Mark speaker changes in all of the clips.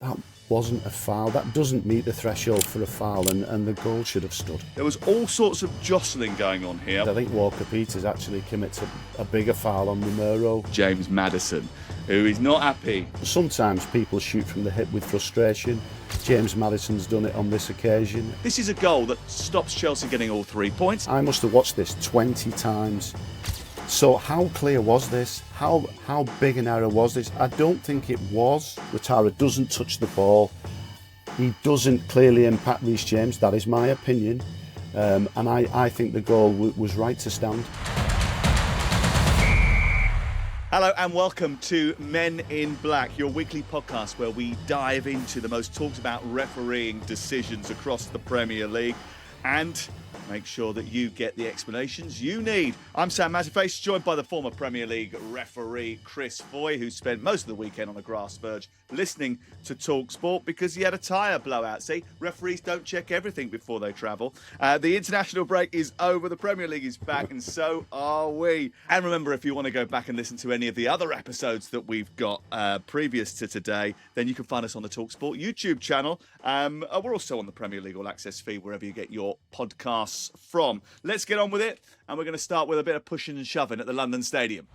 Speaker 1: that wasn't a foul. That doesn't meet the threshold for a foul, and the goal should have stood.
Speaker 2: There was all sorts of jostling going on here.
Speaker 1: I think Walker-Peters actually commits a bigger foul on Romero.
Speaker 2: James Maddison, who is not happy.
Speaker 1: Sometimes people shoot from the hip with frustration. James Maddison's done it on this occasion.
Speaker 2: This is a goal that stops Chelsea getting all 3 points.
Speaker 1: I must have watched this 20 times. So how clear was this? How big an error was this? I don't think it was. Ouattara doesn't touch the ball. He doesn't clearly impact Reece James. That is my opinion. And I think the goal was right to stand.
Speaker 2: Hello and welcome to Men in Black, your weekly podcast where we dive into the most talked about refereeing decisions across the Premier League and make sure that you get the explanations you need. I'm Sam Matterface, joined by the former Premier League referee Chris Foy, who spent most of the weekend on a grass verge listening to talkSPORT because he had a tyre blowout. See, referees don't check everything before they travel. The international break is over, the Premier League is back, and so are we. And remember, if you want to go back and listen to any of the other episodes that we've got previous to today, then you can find us on the talkSPORT YouTube channel. We're also on the Premier League All Access feed, wherever you get your podcasts from. Let's get on with it, and we're going to start with a bit of pushing and shoving at the London Stadium.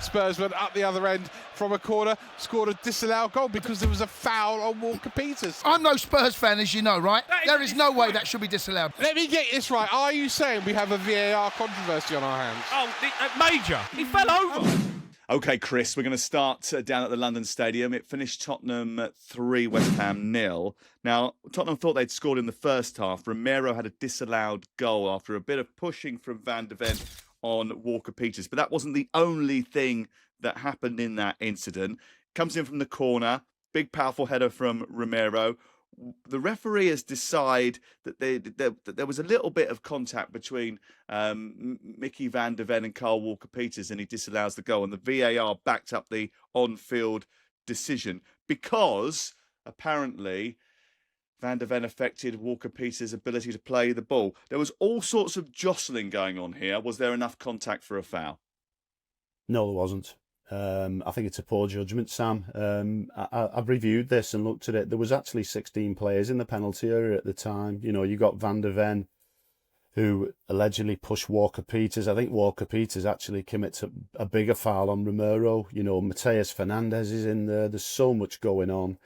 Speaker 3: Spurs went up the other end from a corner, scored a disallowed goal because there was a foul on Walker-Peters.
Speaker 4: I'm no Spurs fan, as you know, right? There is no way that should be disallowed.
Speaker 3: Let me get this right. Are you saying we have a VAR controversy on our hands?
Speaker 5: Oh, major. He fell over.
Speaker 2: OK, Chris, we're going to start down at the London Stadium. It finished Tottenham 3, West Ham 0. Now, Tottenham thought they'd scored in the first half. Romero had a disallowed goal after a bit of pushing from Van de Ven on Walker-Peters. But that wasn't the only thing that happened in that incident. Comes in from the corner, big powerful header from Romero. The referee has decided that there was a little bit of contact between Mickey Van de Ven and Carl Walker-Peters, and he disallows the goal. And the VAR backed up the on-field decision because apparently Van de Ven affected Walker-Peters' ability to play the ball. There was all sorts of jostling going on here. Was there enough contact for a foul?
Speaker 1: No, there wasn't. I think it's a poor judgment, Sam. I've reviewed this and looked at it. There was actually 16 players in the penalty area at the time. You know, you got Van de Ven, who allegedly pushed Walker-Peters. I think Walker-Peters actually commits a bigger foul on Romero. You know, Mateus Fernandes is in there. There's so much going on.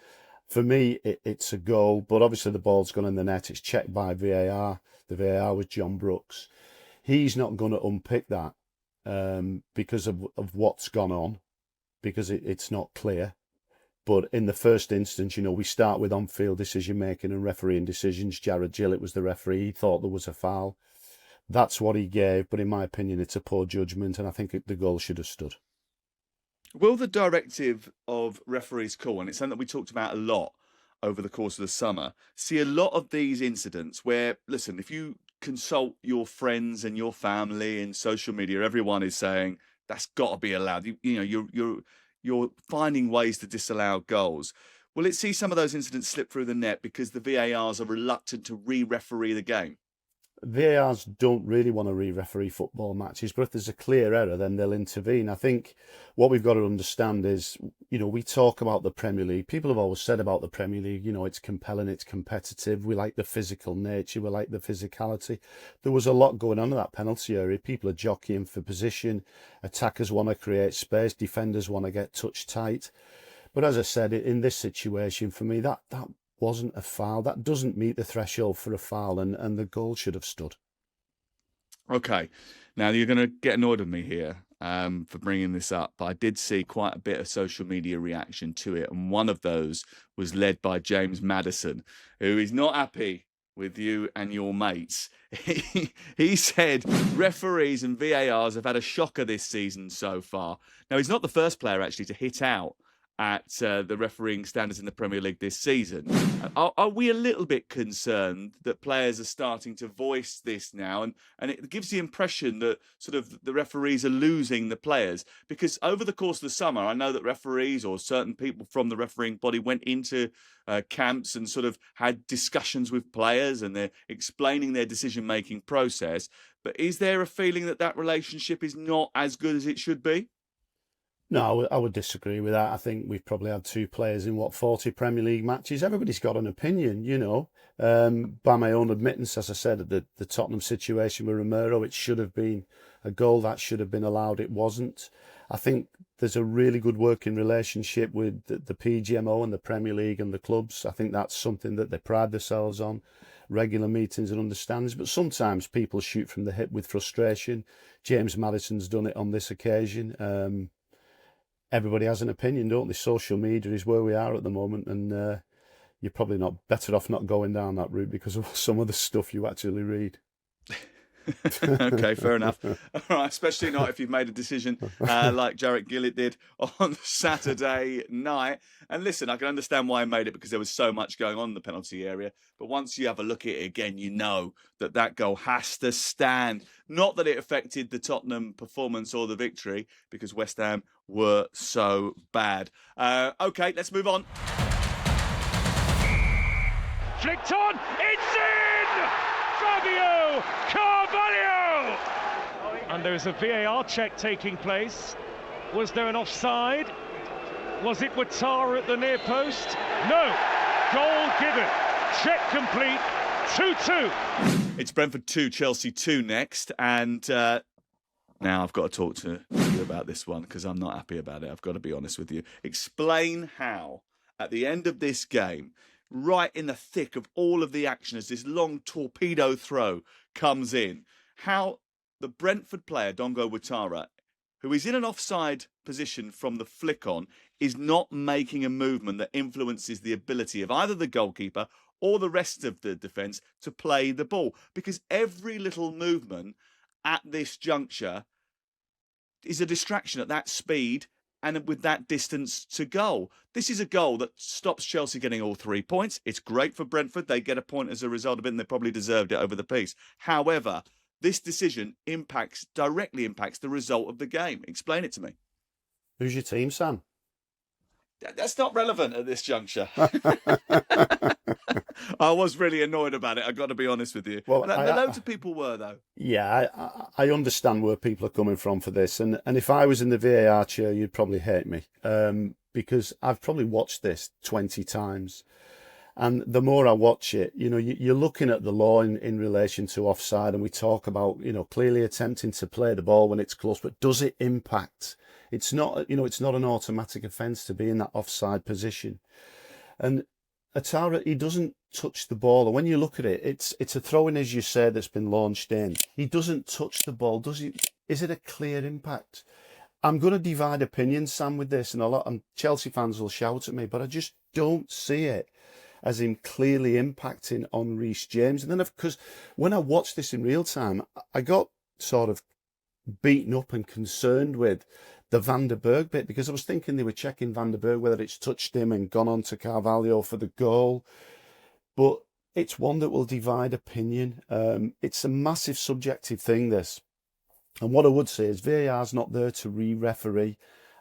Speaker 1: For me, it's a goal, but obviously the ball's gone in the net. It's checked by VAR. The VAR was John Brooks. He's not going to unpick that because of what's gone on, because it's not clear. But in the first instance, you know, we start with on-field decision-making and refereeing decisions. Jared Gillett was the referee. He thought there was a foul. That's what he gave, but in my opinion, it's a poor judgment, and I think the goal should have stood.
Speaker 2: Will the directive of referees call, and it's something that we talked about a lot over the course of the summer, see a lot of these incidents where, listen, if you consult your friends and your family and social media, everyone is saying that's got to be allowed. You know, you're finding ways to disallow goals. Will it see some of those incidents slip through the net because the VARs are reluctant to re-referee the game?
Speaker 1: VARs don't really want to re-referee football matches, but if there's a clear error, then they'll intervene. I think what we've got to understand is, you know, we talk about the Premier League. People have always said about the Premier League, you know, it's compelling, it's competitive. We like the physical nature, we like the physicality. There was a lot going on in that penalty area. People are jockeying for position. Attackers want to create space. Defenders want to get touch tight. But as I said, in this situation, for me, that wasn't a foul. That doesn't meet the threshold for a foul, and the goal should have stood.
Speaker 2: Okay, now you're going to get annoyed with me here for bringing this up, but I did see quite a bit of social media reaction to it, and one of those was led by James Maddison, who is not happy with you and your mates. He said referees and VARs have had a shocker this season so far. Now, he's not the first player actually to hit out at the refereeing standards in the Premier League this season. Are we a little bit concerned that players are starting to voice this now? And it gives the impression that sort of the referees are losing the players. Because over the course of the summer, I know that referees or certain people from the refereeing body went into camps and sort of had discussions with players and they're explaining their decision-making process. But is there a feeling that that relationship is not as good as it should be?
Speaker 1: No, I would disagree with that. I think we've probably had two players in 40 Premier League matches. Everybody's got an opinion, you know. By my own admittance, as I said, the Tottenham situation with Romero, it should have been a goal that should have been allowed. It wasn't. I think there's a really good working relationship with the PGMO and the Premier League and the clubs. I think that's something that they pride themselves on. Regular meetings and understandings, but sometimes people shoot from the hip with frustration. James Maddison's done it on this occasion. Everybody has an opinion, don't they? Social media is where we are at the moment, and you're probably not better off not going down that route because of some of the stuff you actually read.
Speaker 2: Okay, fair enough. All right, especially not if you've made a decision like Jarrett Gillett did on Saturday night. And listen, I can understand why he made it because there was so much going on in the penalty area. But once you have a look at it again, you know that that goal has to stand. Not that it affected the Tottenham performance or the victory because West Ham were so bad. Okay, let's move on.
Speaker 5: Flicked on, it's in! Fabio Carvalho! And there's a VAR check taking place. Was there an offside? Was it Ouattara at the near post? No. Goal given. Check complete. 2-2.
Speaker 2: It's Brentford 2, Chelsea 2 next. And now I've got to talk to you about this one because I'm not happy about it. I've got to be honest with you. Explain how, at the end of this game, right in the thick of all of the action as this long torpedo throw comes in, how the Brentford player, Dogso Ouattara, who is in an offside position from the flick on, is not making a movement that influences the ability of either the goalkeeper or the rest of the defence to play the ball. Because every little movement at this juncture is a distraction at that speed and with that distance to goal. This is a goal that stops Chelsea getting all 3 points. It's great for Brentford. They get a point as a result of it, and they probably deserved it over the piece. However, this decision directly impacts the result of the game. Explain it to me.
Speaker 1: Who's your team, Sam?
Speaker 2: That's not relevant at this juncture. I was really annoyed about it, I've got to be honest with you.
Speaker 1: Well,
Speaker 2: loads of people were, though.
Speaker 1: Yeah, I understand where people are coming from for this. And if I was in the VAR chair, you'd probably hate me because I've probably watched this 20 times. And the more I watch it, you know, you're looking at the law in relation to offside, and we talk about, you know, clearly attempting to play the ball when it's close, but does it impact? It's not, you know, it's not an automatic offence to be in that offside position. And Ouattara, he doesn't touch the ball. And when you look at it, it's a throw-in, as you say, that's been launched in. He doesn't touch the ball, does he? Is it a clear impact? I'm going to divide opinions, Sam, with this, and Chelsea fans will shout at me, but I just don't see it as him clearly impacting on Reece James. And then, because when I watched this in real time, I got sort of beaten up and concerned with the Van der Berg bit, because I was thinking they were checking Van der Berg, whether it's touched him and gone on to Carvalho for the goal. But it's one that will divide opinion. It's a massive subjective thing, this. And what I would say is VAR's not there to re-referee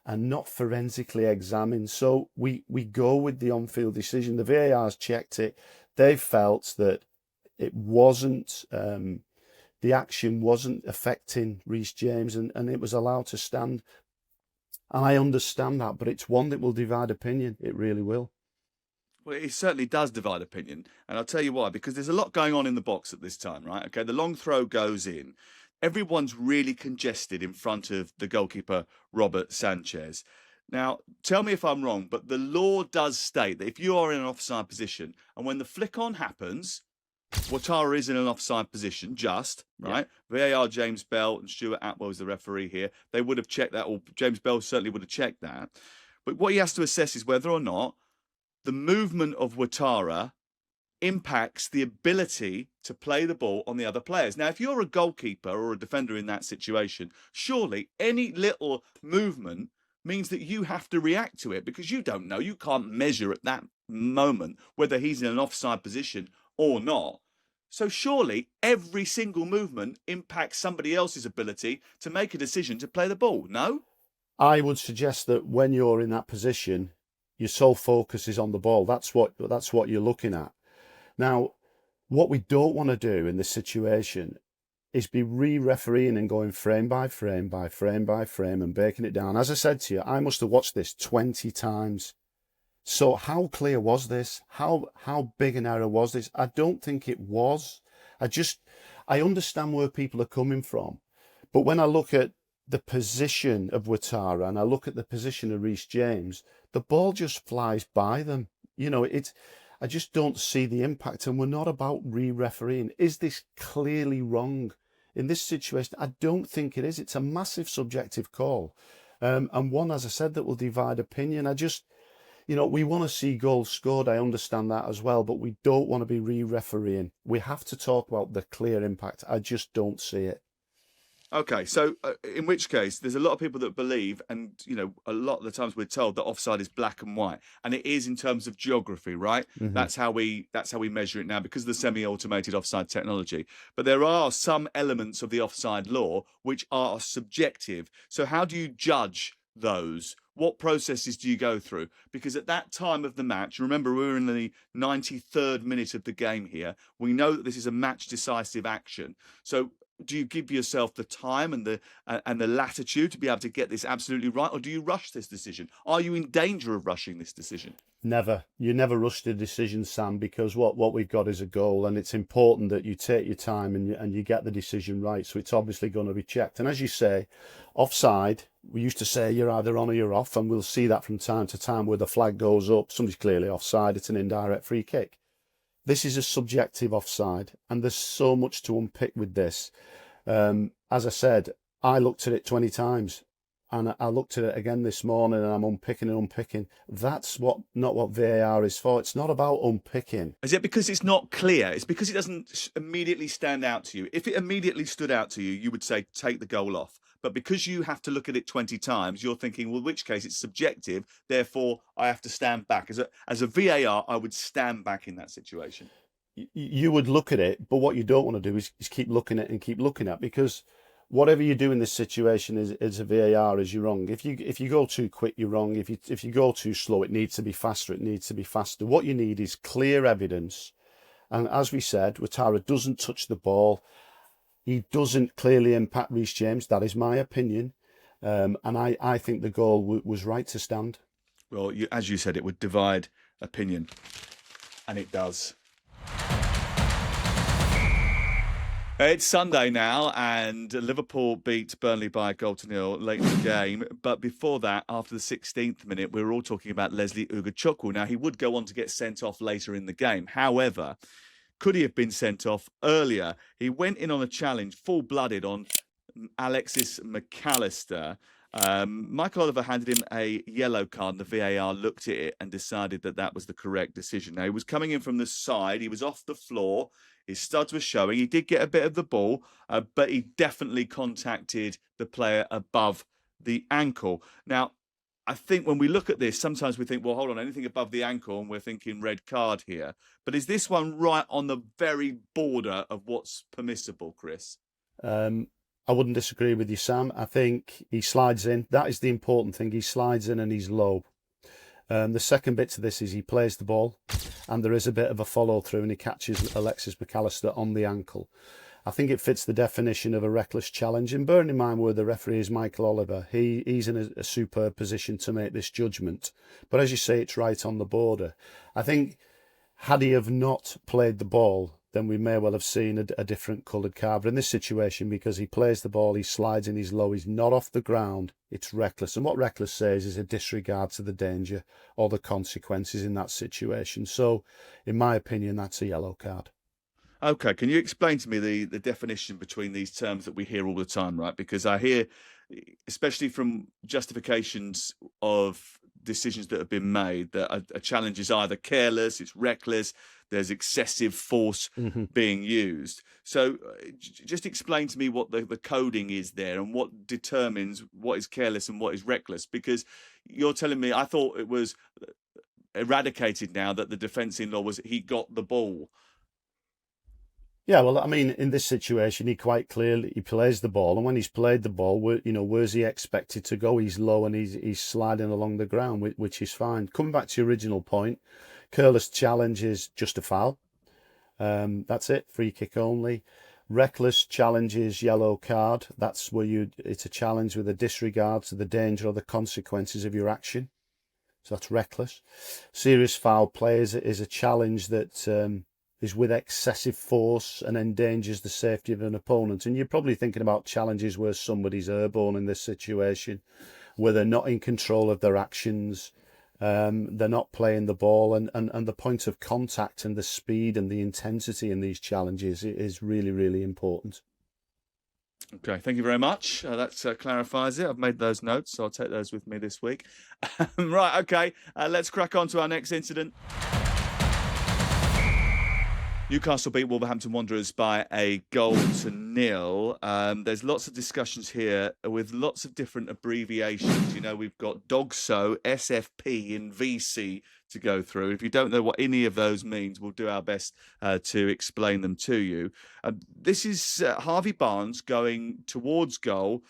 Speaker 1: and not forensically examine. So we go with the on-field decision. The VAR's checked it. They felt that it wasn't, the action wasn't affecting Reece James, and it was allowed to stand. And I understand that, but it's one that will divide opinion. It really will.
Speaker 2: Well, it certainly does divide opinion. And I'll tell you why, because there's a lot going on in the box at this time, right? Okay, the long throw goes in. Everyone's really congested in front of the goalkeeper, Robert Sanchez. Now, tell me if I'm wrong, but the law does state that if you are in an offside position and when the flick on happens, Ouattara is in an offside position, right? Yeah. VAR, James Bell and Stuart Atwell is the referee here. They would have checked that, or James Bell certainly would have checked that. But what he has to assess is whether or not the movement of Ouattara impacts the ability to play the ball on the other players. Now, if you're a goalkeeper or a defender in that situation, surely any little movement means that you have to react to it because you don't know, you can't measure at that moment whether he's in an offside position or not. So surely every single movement impacts somebody else's ability to make a decision to play the ball, no?
Speaker 1: I would suggest that when you're in that position, your sole focus is on the ball. That's what you're looking at. Now, what we don't want to do in this situation is be re-refereeing and going frame by frame by frame by frame and breaking it down. As I said to you, I must have watched this 20 times. So how clear was this? How big an error was this? I don't think it was. I understand where people are coming from. But when I look at the position of Ouattara and I look at the position of Reece James, the ball just flies by them. You know, I just don't see the impact, and we're not about re-refereeing. Is this clearly wrong? In this situation, I don't think it is. It's a massive subjective call. And one, as I said, that will divide opinion. We want to see goals scored. I understand that as well, but we don't want to be re-refereeing. We have to talk about the clear impact. I just don't see it.
Speaker 2: Okay, so in which case, there's a lot of people that believe, and a lot of the times we're told that offside is black and white, and it is in terms of geography, right?
Speaker 1: Mm-hmm.
Speaker 2: That's how we measure it now because of the semi-automated offside technology. But there are some elements of the offside law which are subjective. So how do you judge those? What processes do you go through? Because at that time of the match, remember we're in the 93rd minute of the game here. We know that this is a match decisive action. So do you give yourself the time and the latitude to be able to get this absolutely right, or do you rush this decision? Are you in danger of rushing this decision?
Speaker 1: Never. You never rush the decision, Sam, because what we've got is a goal, and it's important that you take your time and you get the decision right. So it's obviously going to be checked. And as you say, offside, we used to say you're either on or you're off, and we'll see that from time to time where the flag goes up. Somebody's clearly offside. It's an indirect free kick. This is a subjective offside, and there's so much to unpick with this. As I said, I looked at it 20 times, and I looked at it again this morning, and I'm unpicking and unpicking. That's not what VAR is for. It's not about unpicking.
Speaker 2: Is it because it's not clear? It's because it doesn't immediately stand out to you. If it immediately stood out to you, you would say, take the goal off. But because you have to look at it 20 times, you're thinking, well, in which case it's subjective. Therefore, I have to stand back. As a VAR, I would stand back in that situation.
Speaker 1: You would look at it, but what you don't want to do is keep looking at it and keep looking at, because whatever you do in this situation is a VAR is you're wrong. If you go too quick, you're wrong. If you go too slow, it needs to be faster. It needs to be faster. What you need is clear evidence. And as we said, Ouattara doesn't touch the ball. He doesn't clearly impact Reece James. That is my opinion. And I think the goal was right to stand.
Speaker 2: Well, as you said, it would divide opinion. And it does. It's Sunday now, and Liverpool beat Burnley by 1-0 late in the game. But before that, after the 16th minute, we were all talking about Leslie Ugochukwu. Now, he would go on to get sent off later in the game. However, could he have been sent off earlier? He went in on a challenge, full-blooded, on Alexis McAllister. Michael Oliver handed him a yellow card, and the VAR looked at it and decided that that was the correct decision. Now, he was coming in from the side. He was off the floor. His studs were showing. He did get a bit of the ball, but he definitely contacted the player above the ankle. Now, I think when we look at this, sometimes we think, well, hold on, anything above the ankle, and we're thinking red card here. But is this one right on the very border of what's permissible, Chris?
Speaker 1: I wouldn't disagree with you, Sam. I think he slides in. That is the important thing. He slides in and he's low. The second bit to this is he plays the ball, and there is a bit of a follow through, and he catches Alexis McAllister on the ankle. I think it fits the definition of a reckless challenge. And bearing in mind where the referee is Michael Oliver, he's in a superb position to make this judgment. But as you say, it's right on the border. I think had he have not played the ball, then we may well have seen a different coloured card. But in this situation, because he plays the ball, he slides in, he's low, he's not off the ground, it's reckless. And what reckless says is a disregard to the danger or the consequences in that situation. So, in my opinion, that's a yellow card.
Speaker 2: Okay, can you explain to me the definition between these terms that we hear all the time, right? Because I hear, especially from justifications of decisions that have been made, that a challenge is either careless, it's reckless, there's excessive force being used. So just explain to me what the coding is there and what determines what is careless and what is reckless. Because you're telling me, I thought it was eradicated now that the defence in law was he got the ball.
Speaker 1: Yeah, well, I mean, in this situation, he quite clearly he plays the ball, and when he's played the ball, where's he expected to go? He's low and he's sliding along the ground, which is fine. Coming back to your original point, careless challenge is just a foul. That's it, free kick only. Reckless challenges, yellow card. That's where it's a challenge with a disregard to the danger or the consequences of your action. So that's reckless. Serious foul play is a challenge that is with excessive force and endangers the safety of an opponent. And you're probably thinking about challenges where somebody's airborne in this situation, where they're not in control of their actions. They're not playing the ball, and the point of contact and the speed and the intensity in these challenges is really, really important.
Speaker 2: Okay, thank you very much. That clarifies it. I've made those notes, so I'll take those with me this week. Right, okay, let's crack on to our next incident. Newcastle beat Wolverhampton Wanderers by a 1-0. There's lots of discussions here with lots of different abbreviations. You know, we've got Dogso, SFP, and VC to go through. If you don't know what any of those means, we'll do our best to explain them to you. This is Harvey Barnes going towards goal,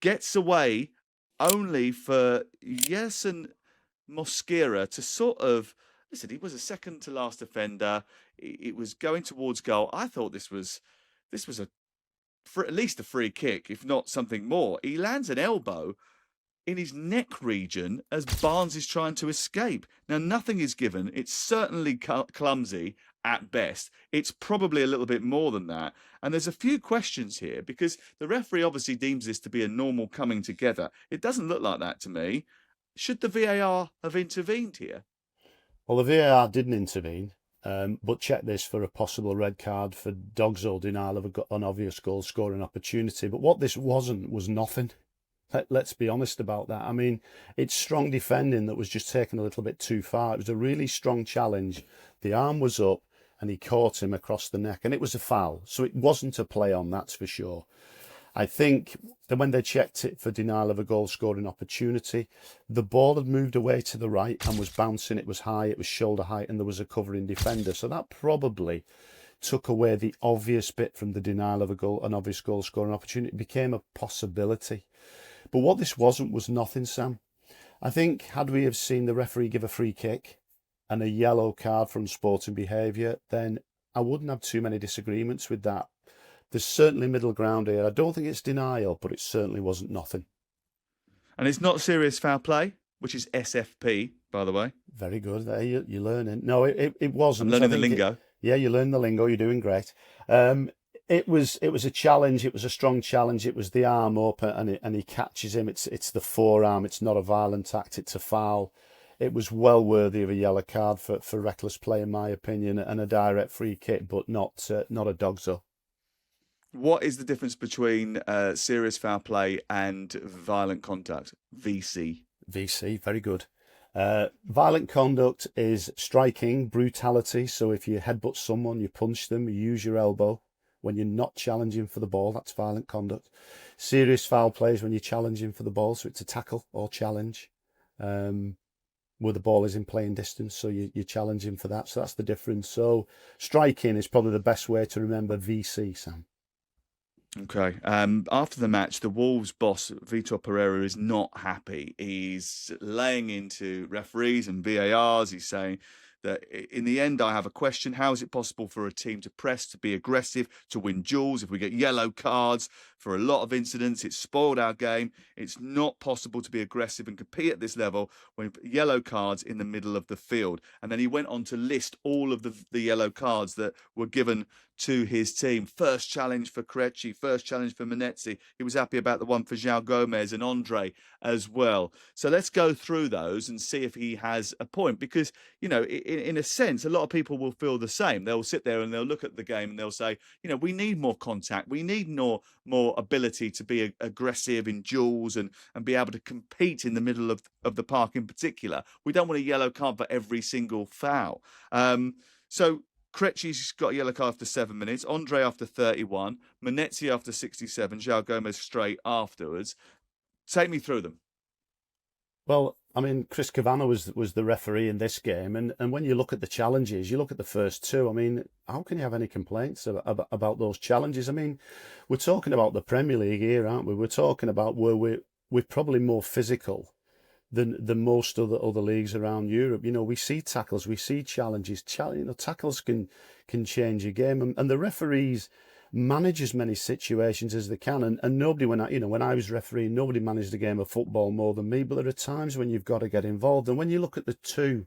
Speaker 2: gets away only for Yerson Mosquera to sort of... Listen, he was a second to last defender. It was going towards goal. I thought this was at least a free kick, if not something more. He lands an elbow in his neck region as Barnes is trying to escape. Now, nothing is given. It's certainly clumsy at best. It's probably a little bit more than that. And there's a few questions here because the referee obviously deems this to be a normal coming together. It doesn't look like that to me. Should the VAR have intervened here?
Speaker 1: Well, the VAR didn't intervene, but check this for a possible red card for Dogso denial of an obvious goal scoring opportunity. But what this wasn't was nothing. Let's be honest about that. I mean, it's strong defending that was just taken a little bit too far. It was a really strong challenge. The arm was up and he caught him across the neck and it was a foul. So it wasn't a play on, that's for sure. I think that when they checked it for denial of a goal scoring opportunity, the ball had moved away to the right and was bouncing. It was high, it was shoulder height, and there was a covering defender. So that probably took away the obvious bit from the denial of an obvious goal scoring opportunity. It became a possibility. But what this wasn't was nothing, Sam. I think had we have seen the referee give a free kick and a yellow card from sporting behaviour, then I wouldn't have too many disagreements with that. There's certainly middle ground here. I don't think it's denial, but it certainly wasn't nothing.
Speaker 2: And it's not serious foul play, which is SFP, by the way.
Speaker 1: Very good. There you're learning. No, it wasn't.
Speaker 2: I'm learning the lingo.
Speaker 1: Yeah, you learn the lingo. You're doing great. It was a challenge. It was a strong challenge. It was the arm up, and he catches him. It's the forearm. It's not a violent act. It's a foul. It was well worthy of a yellow card for reckless play, in my opinion, and a direct free kick, but not a Dogso.
Speaker 2: What is the difference between serious foul play and violent contact? VC.
Speaker 1: VC, very good. Violent conduct is striking, brutality. So if you headbutt someone, you punch them, you use your elbow. When you're not challenging for the ball, that's violent conduct. Serious foul play is when you're challenging for the ball, so it's a tackle or challenge. Where the ball is in playing distance, so you're challenging for that. So that's the difference. So striking is probably the best way to remember VC, Sam.
Speaker 2: Okay. After the match, the Wolves boss, Vitor Pereira, is not happy. He's laying into referees and VARs. He's saying that in the end, I have a question. How is it possible for a team to press, to be aggressive, to win duels? If we get yellow cards for a lot of incidents, it's spoiled our game. It's not possible to be aggressive and compete at this level when yellow cards in the middle of the field. And then he went on to list all of the yellow cards that were given to his team. First challenge for Krejci, first challenge for Menezes. He was happy about the one for João Gomez and Andre as well. So let's go through those and see if he has a point. Because, you know, in a sense, a lot of people will feel the same. They'll sit there and they'll look at the game and they'll say, you know, we need more contact. We need more ability to be aggressive in duels and be able to compete in the middle of the park in particular. We don't want a yellow card for every single foul. So Krejci's got a yellow card after 7 minutes, Andre after 31, Menezes after 67, João Gomez straight afterwards. Take me through them.
Speaker 1: Well, I mean, Chris Kavanagh was the referee in this game, and when you look at the challenges, you look at the first two, I mean, how can you have any complaints about those challenges? I mean, we're talking about the Premier League here, aren't we? We're talking about where we're probably more physical than most other leagues around Europe. You know, we see tackles, we see challenges. Tackles can change a game, and the referees manage as many situations as they can. And nobody, when I was refereeing, nobody managed a game of football more than me. But there are times when you've got to get involved. And when you look at the two,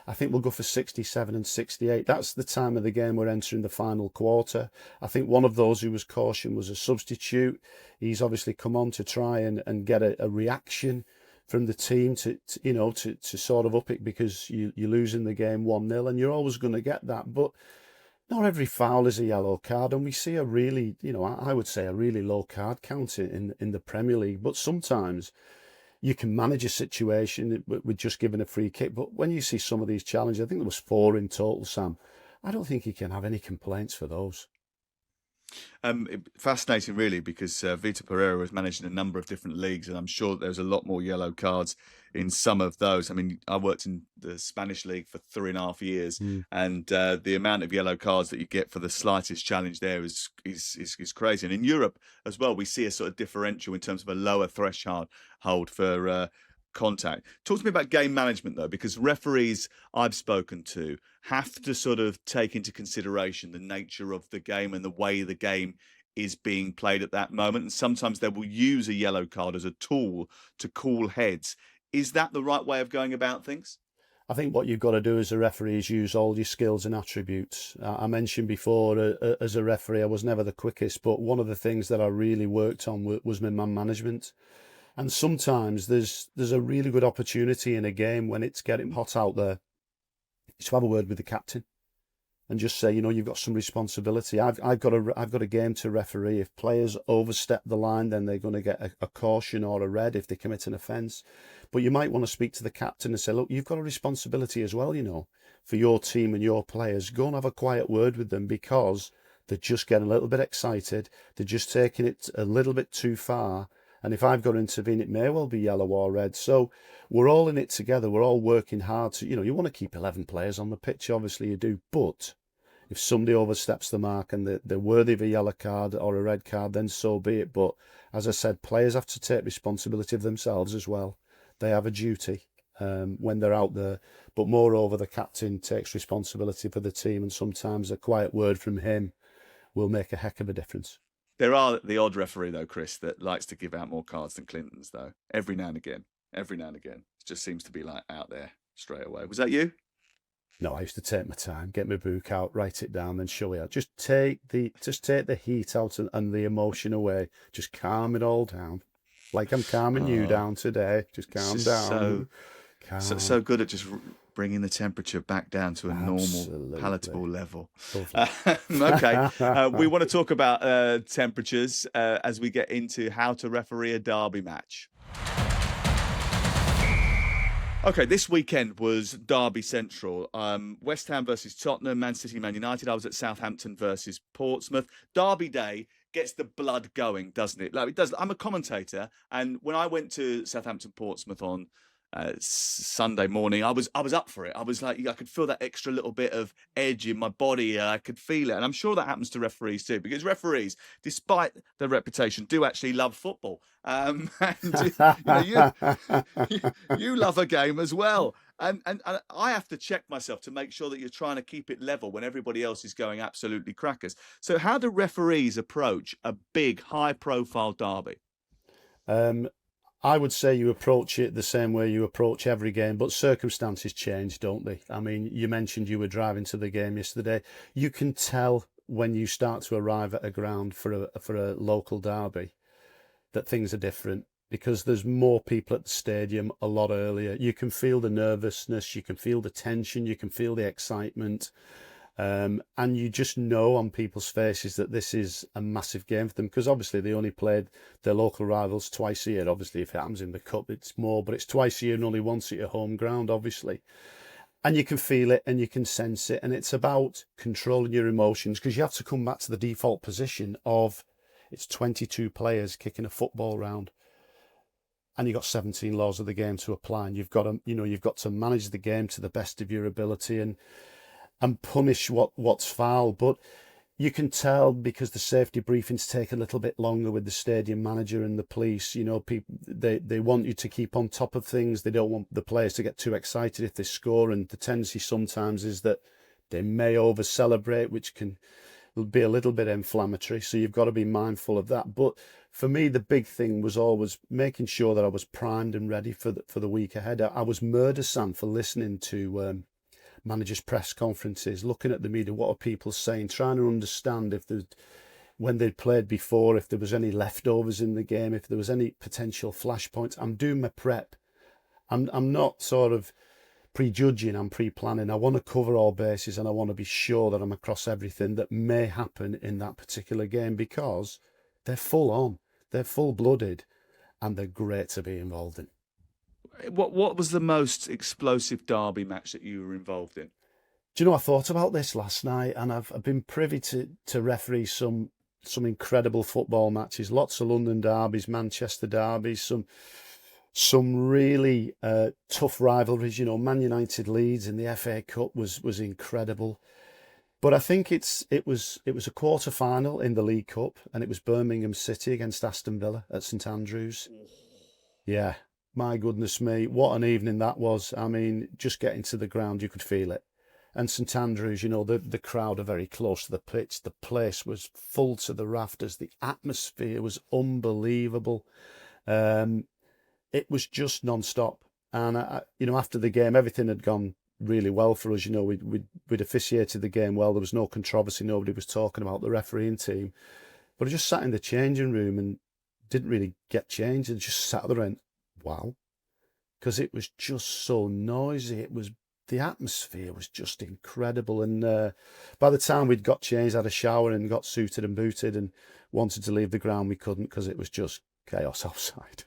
Speaker 1: I think we'll go for 67 and 68. That's the time of the game we're entering the final quarter. I think one of those who was cautioned was a substitute. He's obviously come on to try and get a reaction from the team to sort of up it, because you're losing the game 1-0, and you're always going to get that. But not every foul is a yellow card, and we see a really, I would say a really low card count in the Premier League. But sometimes you can manage a situation with just giving a free kick. But when you see some of these challenges, I think there was 4 in total, Sam, I don't think you can have any complaints for those.
Speaker 2: Fascinating, really, because Vitor Pereira was managing a number of different leagues, and I'm sure there's a lot more yellow cards in some of those. I mean, I worked in the Spanish league for 3.5 years, and the amount of yellow cards that you get for the slightest challenge there is crazy. And in Europe as well, we see a sort of differential in terms of a lower threshold for contact. Talk to me about game management, though, because referees I've spoken to have to sort of take into consideration the nature of the game and the way the game is being played at that moment. And sometimes they will use a yellow card as a tool to cool heads. Is that the right way of going about things?
Speaker 1: I think what you've got to do as a referee is use all your skills and attributes. I mentioned before, as a referee, I was never the quickest, but one of the things that I really worked on was my man management. And sometimes there's a really good opportunity in a game when it's getting hot out there to have a word with the captain and just say, you've got some responsibility. I've got a game to referee. If players overstep the line, then they're going to get a caution or a red if they commit an offence. But you might want to speak to the captain and say, look, you've got a responsibility as well, for your team and your players. Go and have a quiet word with them, because they're just getting a little bit excited. They're just taking it a little bit too far. And if I've got to intervene, it may well be yellow or red. So we're all in it together. We're all working hard to, you want to keep 11 players on the pitch, obviously you do. But if somebody oversteps the mark and they're worthy of a yellow card or a red card, then so be it. But as I said, players have to take responsibility of themselves as well. They have a duty when they're out there. But moreover, the captain takes responsibility for the team, and sometimes a quiet word from him will make a heck of a difference.
Speaker 2: There are the odd referee, though, Chris, that likes to give out more cards than Clinton's, though. Every now and again. It just seems to be like out there straight away. Was that you?
Speaker 1: No, I used to take my time, get my book out, write it down, then show it out. Just take the heat out and the emotion away. Just calm it all down. Like I'm calming you down today. Just calm down.
Speaker 2: So good at just bringing the temperature back down to a normal, palatable level. Okay, we want to talk about temperatures as we get into how to referee a derby match. Okay, this weekend was Derby Central. West Ham versus Tottenham, Man City, Man United. I was at Southampton versus Portsmouth. Derby Day gets the blood going, doesn't it? Like it does. I'm a commentator, and when I went to Southampton Portsmouth on Sunday morning, I was up for it. I was like, I could feel that extra little bit of edge in my body. I could feel it, and I'm sure that happens to referees too, because referees, despite their reputation, do actually love football. And you love a game as well. And I have to check myself to make sure that you're trying to keep it level when everybody else is going absolutely crackers. So how do referees approach a big, high-profile derby?
Speaker 1: I would say you approach it the same way you approach every game, but circumstances change, don't they? I mean, you mentioned you were driving to the game yesterday. You can tell when you start to arrive at a ground for a local derby that things are different, because there's more people at the stadium a lot earlier. You can feel the nervousness, you can feel the tension, you can feel the excitement. And you just know on people's faces that this is a massive game for them, because obviously they only played their local rivals twice a year. Obviously, if it happens in the cup, it's more, but it's twice a year and only once at your home ground, obviously. And you can feel it and you can sense it. And it's about controlling your emotions, because you have to come back to the default position of it's 22 players kicking a football round. And you've got 17 laws of the game to apply. And you've got to manage the game to the best of your ability and punish what's foul. But you can tell, because the safety briefings take a little bit longer with the stadium manager and the police. People they want you to keep on top of things. They don't want the players to get too excited if they score, and the tendency sometimes is that they may over celebrate, which can it'll be a little bit inflammatory, so you've got to be mindful of that. But for me, the big thing was always making sure that I was primed and ready for the week ahead. I was murder, Sam, for listening to managers' press conferences, looking at the media, what are people saying, trying to understand if there's, when they'd played before, if there was any leftovers in the game, if there was any potential flashpoints. I'm doing my prep. I'm not sort of prejudging, I'm pre-planning. I want to cover all bases and I want to be sure that I'm across everything that may happen in that particular game, because they're full on, they're full-blooded, and they're great to be involved in.
Speaker 2: What was the most explosive derby match that you were involved in?
Speaker 1: Do you know, I thought about this last night, and I've been privy to referee some incredible football matches, lots of London derbies, Manchester derbies, some really tough rivalries. You know, Man United Leeds in the FA Cup was incredible. But I think it was a quarter final in the League Cup, and it was Birmingham City against Aston Villa at St Andrews. Yeah, my goodness me, what an evening that was. I mean, just getting to the ground, you could feel it. And St Andrews, you know, the crowd are very close to the pitch. The place was full to the rafters. The atmosphere was unbelievable. It was just non-stop. And, you know, after the game, everything had gone really well for us. You know, we'd officiated the game well. There was no controversy. Nobody was talking about the refereeing team. But I just sat in the changing room and didn't really get changed, and just sat there and, wow. Because it was just so noisy. The atmosphere was just incredible. And by the time we'd got changed, had a shower and got suited and booted and wanted to leave the ground, we couldn't, because it was just chaos outside.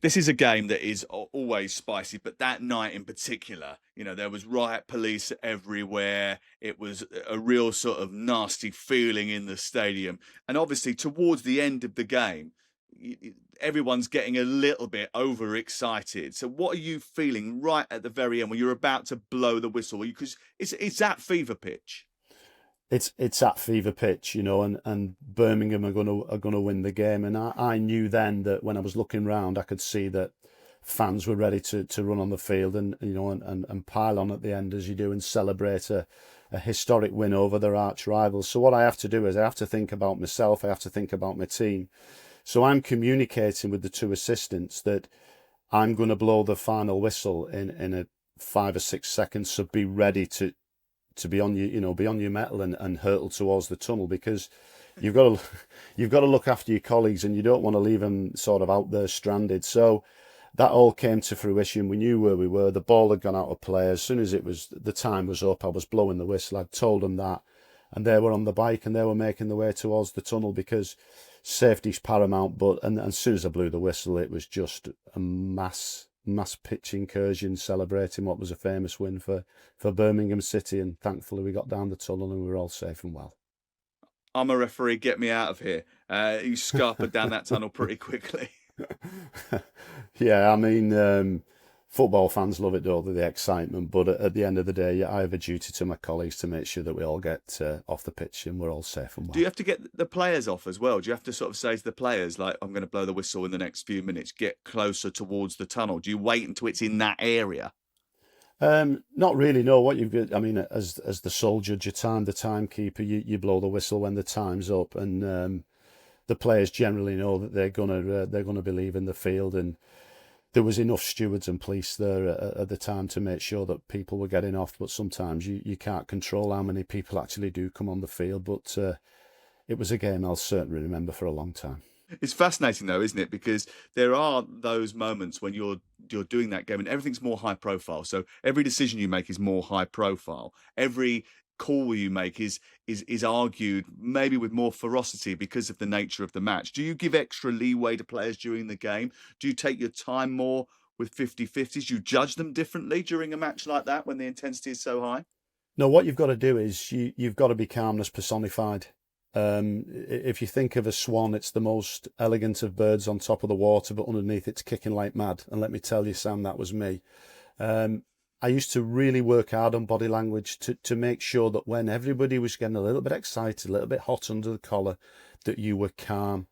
Speaker 2: This is a game that is always spicy, but that night in particular, you know, there was riot police everywhere. It was a real sort of nasty feeling in the stadium. And obviously towards the end of the game, everyone's getting a little bit overexcited. So what are you feeling right at the very end when you're about to blow the whistle? Because it's at fever pitch.
Speaker 1: It's at fever pitch, you know, and Birmingham are gonna win the game. And I knew then that when I was looking round, I could see that fans were ready to run on the field and, you know, and pile on at the end, as you do, and celebrate a historic win over their arch rivals. So what I have to do is I have to think about myself, I have to think about my team. So I'm communicating with the two assistants that I'm going to blow the final whistle in a 5 or 6 seconds. So be ready to be on your, you know, be on your mettle and hurtle towards the tunnel, because you've got to look after your colleagues, and you don't want to leave them sort of out there stranded. So that all came to fruition. We knew where we were. The ball had gone out of play. As soon as the time was up, I was blowing the whistle. I'd told them that, and they were on the bike and they were making their way towards the tunnel, because safety's paramount. But and as soon as I blew the whistle, it was just a mass pitch incursion celebrating what was a famous win for Birmingham City, and thankfully we got down the tunnel and we were all safe and well.
Speaker 2: I'm a referee, get me out of here. You scarpered down that tunnel pretty quickly.
Speaker 1: Yeah, I mean, football fans love it, don't they, the excitement, but at the end of the day, I have a duty to my colleagues to make sure that we all get off the pitch and we're all safe and well.
Speaker 2: Do you have to get the players off as well? Do you have to sort of say to the players, like, I'm going to blow the whistle in the next few minutes, get closer towards the tunnel? Do you wait until it's in that area?
Speaker 1: Not really, no. What you've got, I mean, as the sole judge of time, the timekeeper, you blow the whistle when the time's up, and the players generally know that they're gonna be leaving the field, and there was enough stewards and police there at the time to make sure that people were getting off. But sometimes you can't control how many people actually do come on the field. But it was a game I'll certainly remember for a long time.
Speaker 2: It's fascinating though, isn't it? Because there are those moments when you're doing that game and everything's more high profile. So every decision you make is more high profile. Every call you make is argued maybe with more ferocity because of the nature of the match. Do you give extra leeway to players during the game? Do you take your time more with 50-50s? Do you judge them differently during a match like that when the intensity is so high?
Speaker 1: No, what you've got to do is you've got to be calmness personified. If you think of a swan, it's the most elegant of birds on top of the water, but underneath it's kicking like mad. And let me tell you, Sam, that was me. I used to really work hard on body language to make sure that when everybody was getting a little bit excited, a little bit hot under the collar, that you were calm.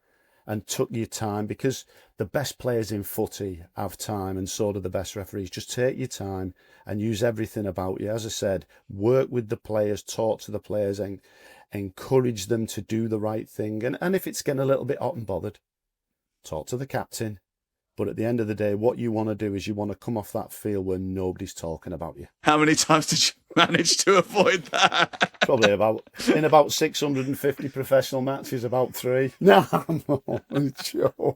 Speaker 1: and took your time, because the best players in footy have time, and so do the best referees. Just take your time and use everything about you. As I said, work with the players, talk to the players, and encourage them to do the right thing. And if it's getting a little bit hot and bothered, talk to the captain. But at the end of the day, what you want to do is you want to come off that field where nobody's talking about you.
Speaker 2: How many times did you manage to avoid that?
Speaker 1: Probably in about 650 professional matches, about 3. No, I'm only joking.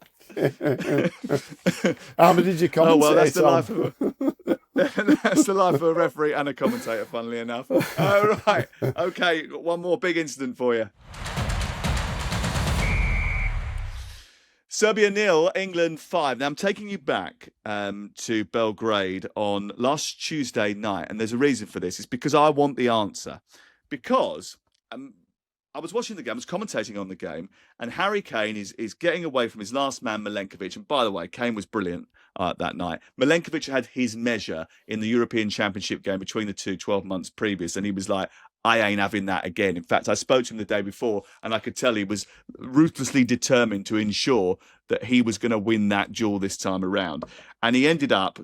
Speaker 1: How many did you commentate?
Speaker 2: Oh, well, that's the
Speaker 1: on?
Speaker 2: life of that's the life of a referee and a commentator, funnily enough. Right. Okay, got one more big incident for you. Serbia 0, England 5. Now, I'm taking you back to Belgrade on last Tuesday night, and there's a reason for this. It's because I want the answer. Because I was watching the game, I was commentating on the game, and Harry Kane is getting away from his last man, Milenkovic. And by the way, Kane was brilliant that night. Milenkovic had his measure in the European Championship game between the two 12 months previous, and he was like, I ain't having that again. In fact, I spoke to him the day before, and I could tell he was ruthlessly determined to ensure that he was going to win that duel this time around. And he ended up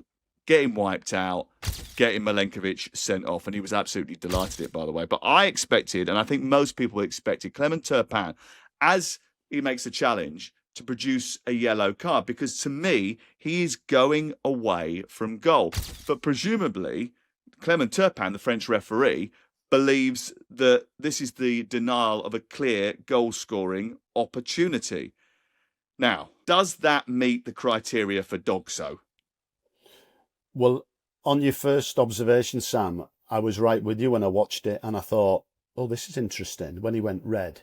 Speaker 2: getting wiped out, getting Milenkovic sent off, and he was absolutely delighted at it, by the way. But I expected, and I think most people expected, Clement Turpin, as he makes a challenge, to produce a yellow card, because to me, he is going away from goal. But presumably, Clement Turpin, the French referee, believes that this is the denial of a clear goal-scoring opportunity. Now, does that meet the criteria for Dogso?
Speaker 1: Well, on your first observation, Sam, I was right with you when I watched it, and I thought, oh, this is interesting, when he went red.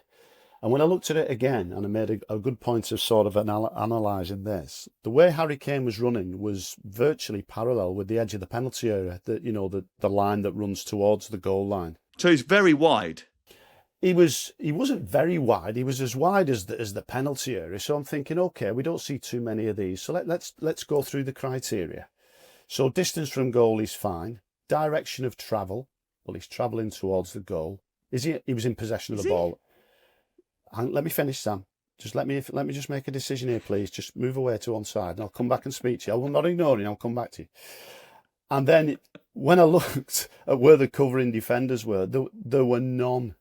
Speaker 1: And when I looked at it again, and I made a good point of sort of analysing this, the way Harry Kane was running was virtually parallel with the edge of the penalty area, the line that runs towards the goal line.
Speaker 2: So he's very wide.
Speaker 1: He wasn't very wide. He was as wide as the penalty area. So I'm thinking, okay, we don't see too many of these. So let's go through the criteria. So distance from goal is fine. Direction of travel, well, he's travelling towards the goal. He was in possession of the ball. Let me finish, Sam. Just let me just make a decision here, please. Just move away to one side, and I'll come back and speak to you. I will not ignore you. I'll come back to you. And then when I looked at where the covering defenders were, there were none.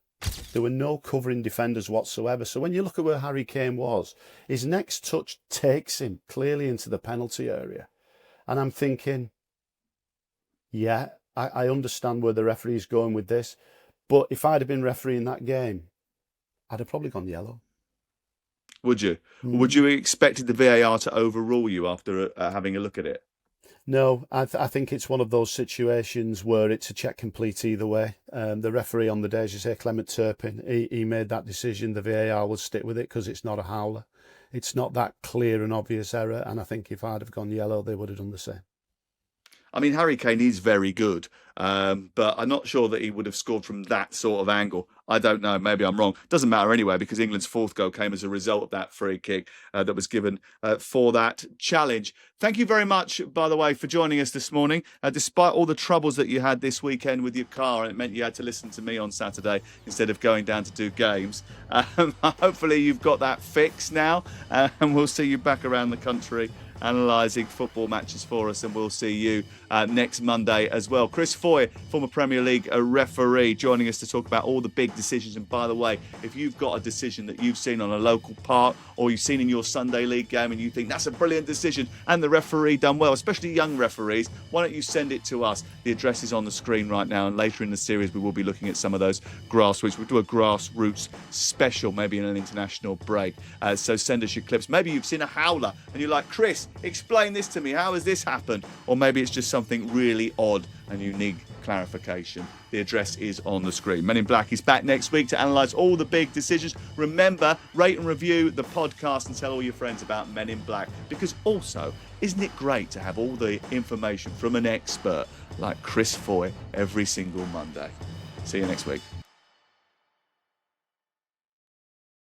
Speaker 1: There were no covering defenders whatsoever. So when you look at where Harry Kane was, his next touch takes him clearly into the penalty area. And I'm thinking, yeah, I understand where the referee's going with this. But if I'd have been refereeing that game, I'd have probably gone yellow.
Speaker 2: Would you? Would you have expected the VAR to overrule you after having a look at it?
Speaker 1: No, I think it's one of those situations where it's a check complete either way. The referee on the day, as you say, Clement Turpin, he made that decision. The VAR will stick with it because it's not a howler. It's not that clear and obvious error. And I think if I'd have gone yellow, they would have done the same.
Speaker 2: I mean, Harry Kane is very good, but I'm not sure that he would have scored from that sort of angle. I don't know. Maybe I'm wrong. Doesn't matter anyway, because England's fourth goal came as a result of that free kick that was given for that challenge. Thank you very much, by the way, for joining us this morning. Despite all the troubles that you had this weekend with your car, and it meant you had to listen to me on Saturday instead of going down to do games. Hopefully you've got that fixed now, and we'll see you back around the country analysing football matches for us, and we'll see you next Monday as well. Chris Foy, former Premier League referee, joining us to talk about all the big decisions. And by the way, if you've got a decision that you've seen on a local park or you've seen in your Sunday League game and you think that's a brilliant decision and the referee done well, especially young referees, why don't you send it to us? The address is on the screen right now, and later in the series we will be looking at some of those grassroots. We'll do a grassroots special, maybe in an international break. So send us your clips. Maybe you've seen a howler and you're like, Chris, explain this to me. How has this happened? Or maybe it's just something really odd and you need clarification. The address is on the screen. Men in Black is back next week to analyse all the big decisions. Remember, rate and review the podcast and tell all your friends about Men in Black, because also, isn't it great to have all the information from an expert like Chris Foy every single Monday? See you next week.